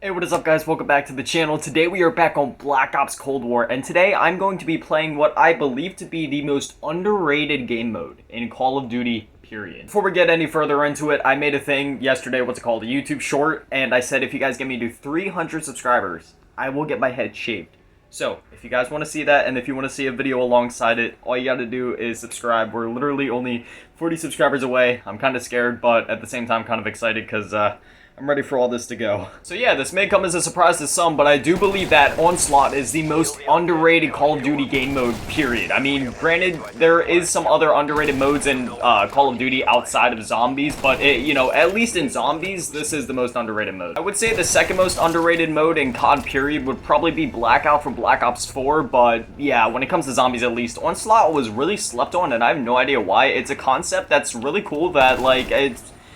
Hey, what is up guys? Welcome back to the channel. Today we are back on Black Ops Cold War, and today I'm going to be playing what I believe to be the most underrated game mode in Call of Duty, period. Before we get any further into it, I made a thing yesterday, what's it called, a YouTube short, and I said if you guys get me to 300 subscribers, I will get my head shaved. So, if you guys want to see that, and if you want to see a video alongside it, all you gotta do is subscribe. We're literally only 40 subscribers away. I'm kind of scared, but at the same time kind of excited, because, I'm ready for all this to go. So yeah, this may come as a surprise to some, but I do believe that Onslaught is the most underrated Call of Duty game mode, period. I mean, granted, there is some other underrated modes in Call of Duty outside of zombies, but at least in zombies, this is the most underrated mode. I would say the second most underrated mode in COD, period, would probably be Blackout from Black Ops 4, but yeah, when it comes to zombies at least, Onslaught was really slept on, and I have no idea why. It's a concept that's really cool that, like,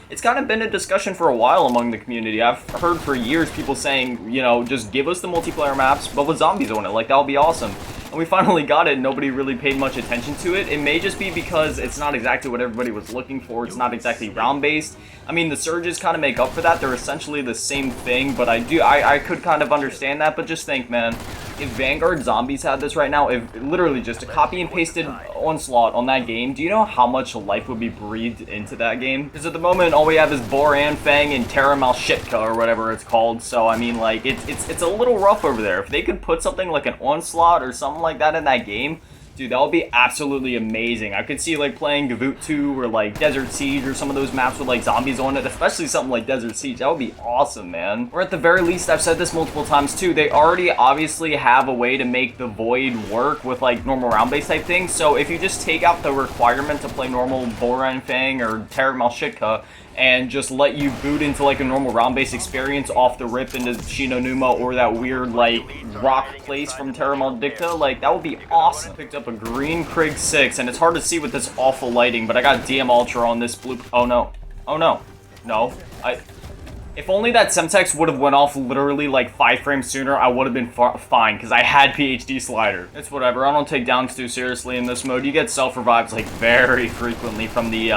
it's kind of been a discussion for a while among the community. I've heard for years people saying, just give us the multiplayer maps, but with zombies on it, like, that would be awesome. And we finally got it, and nobody really paid much attention to it. It may just be because it's not exactly what everybody was looking for. It's not exactly round-based. I mean, the surges kind of make up for that. They're essentially the same thing, but I could kind of understand that, but just think, man, if Vanguard Zombies had this right now, if literally just a copy and pasted Onslaught on that game, do you know how much life would be breathed into that game? Because at the moment, all we have is Boran, Fang, and Terra Malshitka, or whatever it's called, so I mean, like, it's a little rough over there. If they could put something like an Onslaught or something like that in that game, dude, that would be absolutely amazing. I could see, like, playing Gavoot 2 or, like, Desert Siege or some of those maps with, like, zombies on it, especially something like Desert Siege. That would be awesome, man. Or at the very least, I've said this multiple times, too, they already obviously have a way to make the Void work with, like, normal round-based type things, so if you just take out the requirement to play normal Boran, Fang, or Terra Malshitka, and just let you boot into, like, a normal round-based experience off the rip into Shinonuma or that weird, like, rock place from Terra Maldicta, like, that would be awesome. Picked up a green Krig 6, and it's hard to see with this awful lighting, but I got DM Ultra on this blue. Oh no. Oh no. No. If only that Semtex would have went off literally like 5 frames sooner, I would have been fine, because I had PhD slider. It's whatever, I don't take downs too seriously in this mode. You get self-revives like very frequently from the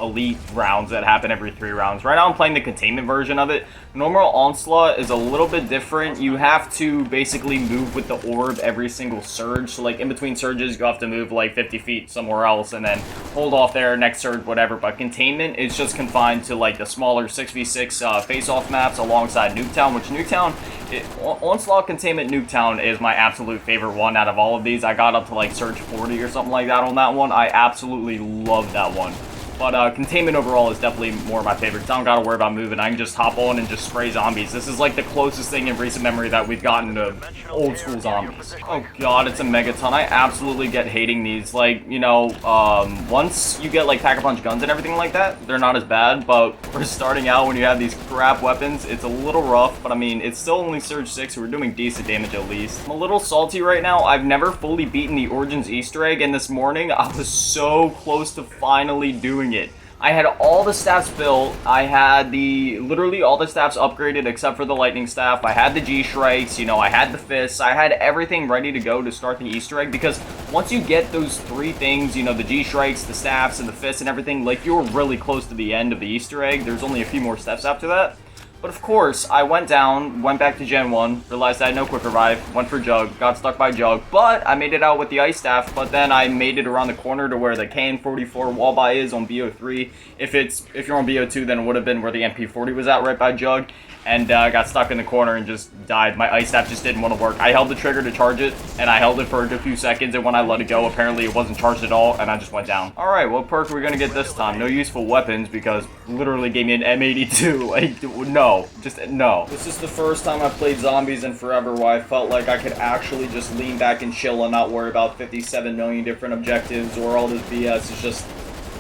elite rounds that happen every 3 rounds. Right now I'm playing the containment version of it. Normal Onslaught is a little bit different. You have to basically move with the orb every single surge. So like in between surges, you have to move like 50 feet somewhere else and then hold off there, next surge, whatever. But containment is just confined to like the smaller 6v6 face-off maps alongside Nuketown, which Onslaught Containment Nuketown is my absolute favorite one out of all of these. I got up to like Surge 40 or something like that on that one. I absolutely love that one. But Containment overall is definitely more of my favorite, because I don't gotta worry about moving. I can just hop on and just spray zombies. This is like the closest thing in recent memory that we've gotten to old school zombies. Oh god, it's a megaton. I absolutely get hating these. Like, once you get like Pack-a-Punch guns and everything like that, they're not as bad, but we're starting out when you have these crap weapons, it's a little rough, but I mean, it's still only Surge 6, so we're doing decent damage at least. I'm a little salty right now. I've never fully beaten the Origins Easter egg, and this morning I was so close to finally doing it. I had all the staffs built. I had literally all the staffs upgraded except for the lightning staff. I had the G-Shrikes, I had the fists. I had everything ready to go to start the Easter egg, because once you get those 3 things, the G-Shrikes, the staffs, and the fists and everything, like, you're really close to the end of the Easter egg. There's only a few more steps after that. But of course, I went down, went back to Gen 1, realized I had no quick revive, went for Jug, got stuck by Jug, but I made it out with the Ice Staff, but then I made it around the corner to where the KN-44 wall buy is on BO3. If you're on BO2, then it would have been where the MP40 was at, right by Jug, and I got stuck in the corner and just died. My Ice Staff just didn't want to work. I held the trigger to charge it, and I held it for a good few seconds, and when I let it go, apparently it wasn't charged at all, and I just went down. Alright, what perk are we gonna get this time? No useful weapons, because literally gave me an M82. Like, no. Just no. This is the first time I've played zombies in forever where I felt like I could actually just lean back and chill and not worry about 57 million different objectives or all this BS. It's just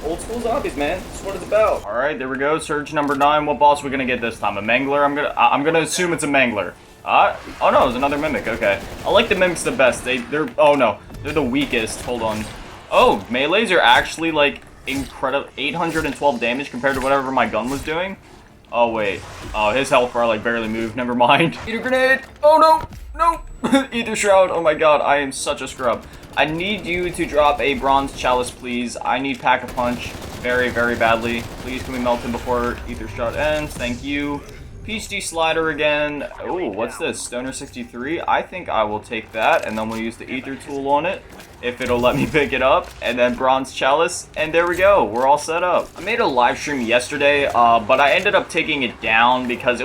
old school zombies, man. That's what it's about. Alright, there we go. Surge number 9. What boss are we gonna get this time? A Mangler? I'm gonna assume it's a Mangler. Oh no, it's another Mimic. Okay. I like the Mimics the best. Oh no. They're the weakest. Hold on. Oh, melees are actually like incredible. 812 damage compared to whatever my gun was doing. Oh, wait. Oh, his health bar, like, barely moved. Never mind. Ether grenade! Oh, no! No! Ether shroud! Oh, my God. I am such a scrub. I need you to drop a bronze chalice, please. I need Pack-a-Punch very, very badly. Please, can we melt him before Ether shroud ends? Thank you. PhD slider again. Oh, what's this? Stoner 63. I think I will take that, and then we'll use the ether tool on it, if it'll let me pick it up, and then bronze chalice, and there we go. We're all set up. I made a live stream yesterday, but I ended up taking it down because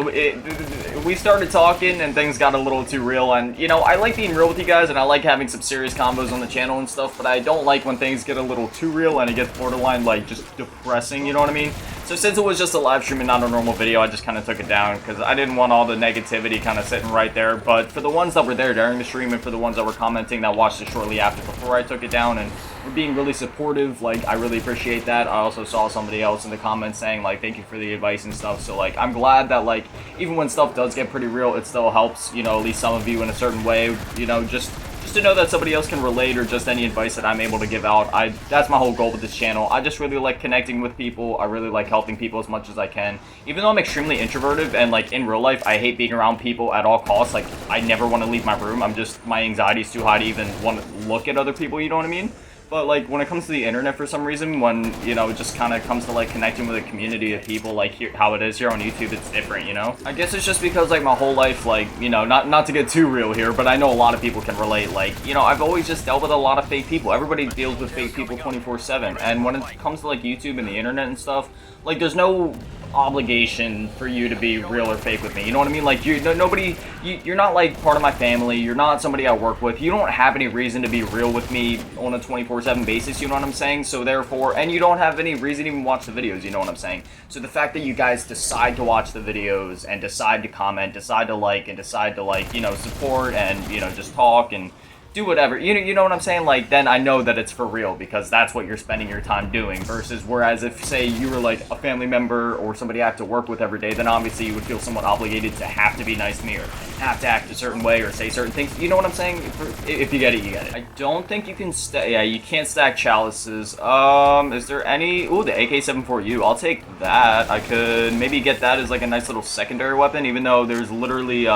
we started talking and things got a little too real. And you know, I like being real with you guys, and I like having some serious combos on the channel and stuff, but I don't like when things get a little too real and it gets borderline like just depressing, you know what I mean? So since it was just a live stream and not a normal video, I just kind of took it down because I didn't want all the negativity kind of sitting right there. But for the ones that were there during the stream and for the ones that were commenting that watched it shortly after before I took it down and were being really supportive, like, I really appreciate that. I also saw somebody else in the comments saying, like, thank you for the advice and stuff. So, like, I'm glad that, like, even when stuff does get pretty real, it still helps, you know, at least some of you in a certain way, you know, just to know that somebody else can relate, or just any advice that I'm able to give out. That's my whole goal with this channel. I just really like connecting with people. I really like helping people as much as I can. Even though I'm extremely introverted and like in real life, I hate being around people at all costs. Like, I never want to leave my room. My anxiety is too high to even want to look at other people, you know what I mean? But like when it comes to the internet, for some reason, when, you know, it just kind of comes to like connecting with a community of people, like here, how it is here on YouTube, it's different, you know? I guess it's just because like my whole life, like, you know, not to get too real here, but I know a lot of people can relate. Like, you know, I've always just dealt with a lot of fake people. Everybody deals with fake people 24/7. And when it comes to like YouTube and the internet and stuff, like there's no obligation for you to be real or fake with me, you know what I mean? Like, you're not like part of my family, you're not somebody I work with, you don't have any reason to be real with me on a 24/7 basis, you know what I'm saying? So therefore, and you don't have any reason to even watch the videos, you know what I'm saying? So the fact that you guys decide to watch the videos and decide to comment, decide to like, and decide to like, you know, support and, you know, just talk and do whatever, you know what I'm saying? Like, then I know that it's for real because that's what you're spending your time doing. Versus, whereas if, say, you were like a family member or somebody I have to work with every day, then obviously you would feel somewhat obligated to have to be nice to me or have to act a certain way or say certain things. You know what I'm saying? If you get it, you get it. I don't think you can yeah, you can't stack chalices. Is there any? Ooh, the AK-74U. I'll take that. I could maybe get that as like a nice little secondary weapon, even though there's literally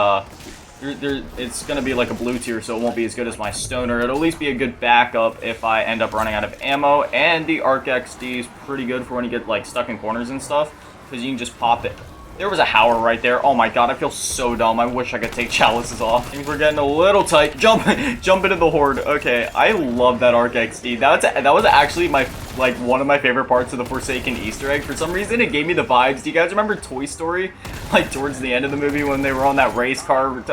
it's gonna be like a blue tier, so it won't be as good as my stoner. It'll at least be a good backup if I end up running out of ammo. And the Arc XD is pretty good for when you get like stuck in corners and stuff, because you can just pop it. There was a Howler right there. Oh my god, I feel so dumb. I wish I could take chalices off. Things were getting a little tight. Jump into the horde. Okay, I love that Arc XD. That was actually my one of my favorite parts of the Forsaken Easter egg. For some reason, it gave me the vibes. Do you guys remember Toy Story? Like towards the end of the movie when they were on that race car,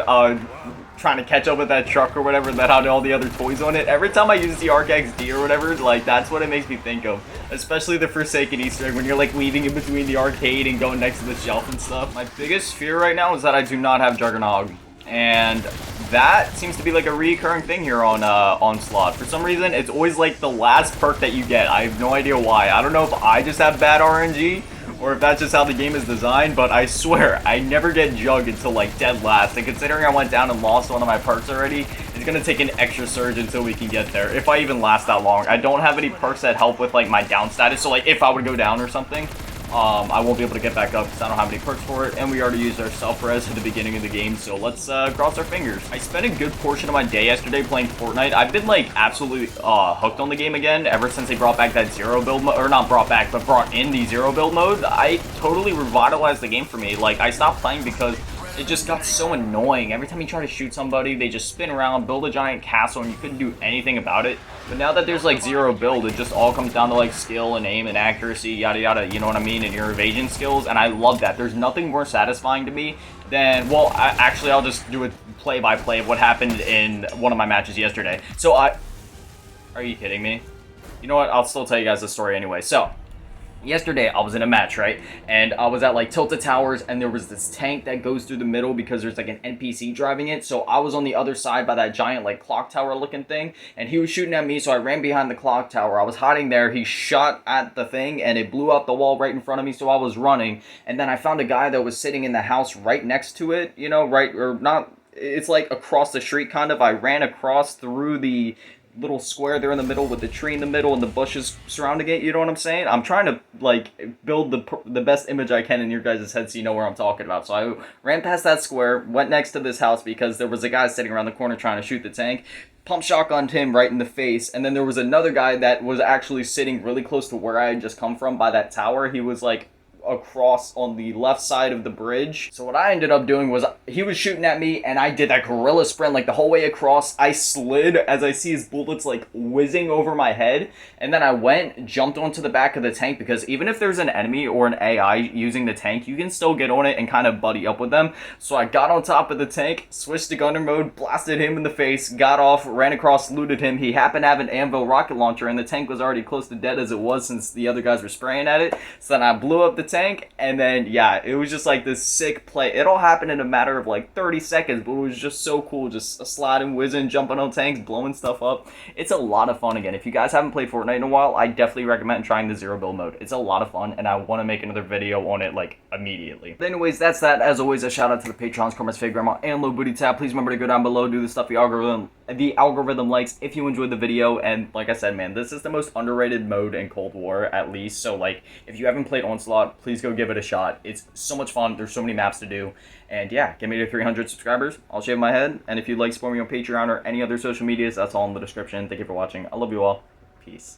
trying to catch up with that truck or whatever that had all the other toys on it. Every time I use the Arc XD or whatever, like, that's what it makes me think of. Especially the Forsaken Easter egg when you're like weaving in between the arcade and going next to the shelf and stuff. My biggest fear right now is that I do not have Juggernog. And that seems to be like a recurring thing here on Onslaught. For some reason, it's always like the last perk that you get. I have no idea why. I don't know if I just have bad RNG or if that's just how the game is designed, but I swear, I never get Jug until like dead last. And considering I went down and lost one of my perks already, it's gonna take an extra surge until we can get there, if I even last that long. I don't have any perks that help with like my down status, so like if I would go down or something, I won't be able to get back up because I don't have any perks for it, and we already used our self-res at the beginning of the game, so let's cross our fingers. I spent a good portion of my day yesterday playing Fortnite. I've been like absolutely hooked on the game again ever since they brought back that zero build mode, or not brought back, but brought in the zero build mode. I totally revitalized the game for me. Like, I stopped playing because it just got so annoying. Every time you try to shoot somebody, they just spin around, build a giant castle, and you couldn't do anything about it. But now that there's like zero build, it just all comes down to like skill and aim and accuracy, yada yada, you know what I mean, and your evasion skills, and I love that. There's nothing more satisfying to me than, well, actually I'll just do a play-by-play of what happened in one of my matches yesterday. So are you kidding me? You know what, I'll still tell you guys the story anyway. So yesterday, I was in a match, right? And I was at like Tilted Towers, and there was this tank that goes through the middle because there's like an NPC driving it. So I was on the other side by that giant like clock tower looking thing, and he was shooting at me, so I ran behind the clock tower. I was hiding there. He shot at the thing, and it blew out the wall right in front of me, so I was running. And then I found a guy that was sitting in the house right next to it, you know, right, or not, it's like across the street kind of. I ran across through the little square there in the middle with the tree in the middle and the bushes surrounding it, you know what I'm saying? I'm trying to like build the best image I can in your guys' head so you know where I'm talking about. So I ran past that square, went next to this house because there was a guy sitting around the corner trying to shoot the tank, pumped shotgunned him right in the face, and then there was another guy that was actually sitting really close to where I had just come from by that tower. He was like across on the left side of the bridge. So what I ended up doing was he was shooting at me and I did that gorilla sprint like the whole way across. I slid as I see his bullets like whizzing over my head, and then I jumped onto the back of the tank, because even if there's an enemy or an AI using the tank, you can still get on it and kind of buddy up with them. So I got on top of the tank, switched to gunner mode, blasted him in the face, got off, ran across, looted him. He happened to have an Anvil rocket launcher and the tank was already close to dead as it was, since the other guys were spraying at it. So then I blew up the tank, and then yeah, it was just like this sick play. It all happened in a matter of like 30 seconds, but it was just so cool, just sliding, whizzing, jumping on tanks, blowing stuff up. It's a lot of fun. Again, if you guys haven't played Fortnite in a while, I definitely recommend trying the zero build mode. It's a lot of fun, and I want to make another video on it like immediately. But anyways, that's that. As always, a shout out to the patrons, Fav Grandma and Lil Bootytap. Please remember to go down below, do the stuff the algorithm likes if you enjoyed the video. And like I said, man, this is the most underrated mode in Cold War, at least. So like, if you haven't played Onslaught, please go give it a shot. It's so much fun. There's so many maps to do. And yeah, get me to 300 subscribers. I'll shave my head. And if you'd like to support me on Patreon or any other social medias, that's all in the description. Thank you for watching. I love you all. Peace.